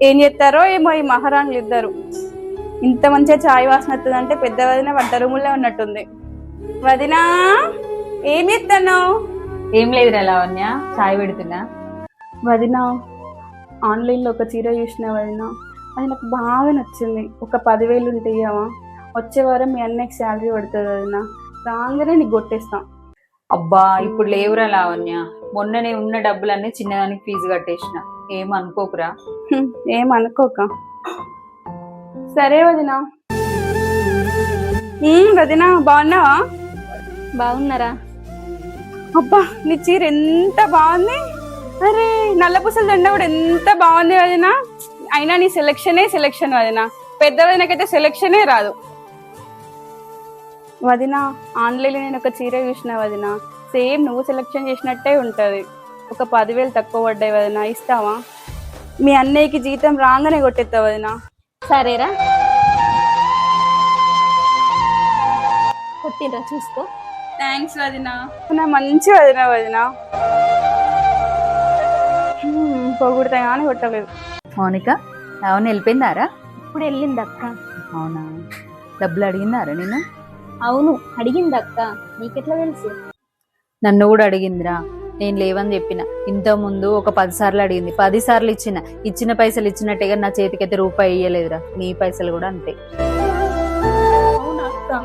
ఏం చేస్తారో ఏమో ఈ మహారాణులు ఇద్దరు. ఇంత మంచిగా చాయ్ వాసన వస్తుందంటే పెద్ద వదిన వంట రూముల్లో ఉన్నట్టుంది. వదినా, ఏం చేస్తాను? ఏం లేదురా లావణ్య, చాయ్ పెడుతున్నా. వదినా, ఆన్లైన్లో ఒక చీర చూసిన వదినా, అది నాకు బాగా నచ్చింది. ఒక 10,000 ఉంటాయవా? వచ్చే వారం మీ అన్నయ్యకి శాలరీ పడుతుంది వదినా, రాగానే నీకు కొట్టేస్తాం. అబ్బా ఇప్పుడు లేవురా లావణ్య, మొన్ననే ఉన్న డబ్బులన్నీ చిన్నదానికి ఫీజు కట్టేసిన. ఏం అనుకోకురా. ఏం అనుకోక. సరే వదినా. వదినా, బాగున్నావా? బాగున్నారా? అబ్బా, నీ చీర ఎంత బాగుంది. అరే, నల్ల పూసల దండ కూడా ఎంత బాగుంది వదినా. అయినా నీ సెలెక్షన్ వదినా. పెద్ద వదినకైతే సెలెక్షనే రాదు. వదినా, ఆన్లైన్లో నేను ఒక చీర చూసిన వదినా, సేమ్ నువ్వు సెలెక్షన్ చేసినట్టే ఉంటది. ఒక 10,000 తక్కువ పడ్డాయి వదినా, ఇస్తావా? మీ అన్నయ్యకి జీతం రాగానే కొట్టేస్తా వదినా. సరేరా, కొట్టిండ్రా, చూసుకో. థ్యాంక్స్ వదినా. నా మంచి వదినా వదినా. పొగుడితే కానీ కొట్టలేదు. మౌనిక, లావణ్య వెళ్ళిపోయిందారా? ఇప్పుడు వెళ్ళింది అక్క. అవునా, డబ్బులు అడిగిందారా నేను? అవును, అడిగింది అక్క. నీకెట్లా తెలుసు? నన్ను కూడా అడిగిందిరా. నేను లేవని చెప్పిన. ఇంత ముందు ఒక 10 సార్లు అడిగింది, 10 సార్లు ఇచ్చిన పైసలు ఇచ్చినట్టుగా నా చేతికైతే రూపాయి ఇయ్యలేదురా. నీ పైసలు కూడా అంతే. అవునా అక్క?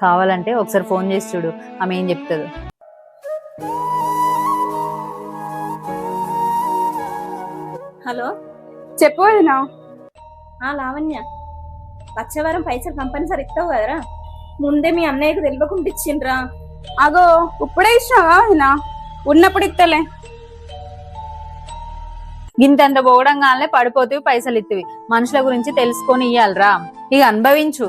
కావాలంటే ఒకసారి ఫోన్ చేసి చూడు, ఆమె ఏం చెప్తుంది. హలో, చెప్పు వదినా. లావణ్య, వచ్చే వారం పైసలు కంపల్సరీ ఇస్తావు కదరా? ముందే మీ అన్నయ్యకు తెలియకుండా ఇచ్చిండ్రా. అగో, ఇప్పుడే ఇచ్చినావా వదినా? ఉన్నప్పుడు ఇస్తలే. గింతంత పోవడంగానే పడిపోతేవి పైసలు ఇత్తవి. మనుషుల గురించి తెలుసుకొని ఇయ్యాలరా. ఇక అనుభవించు.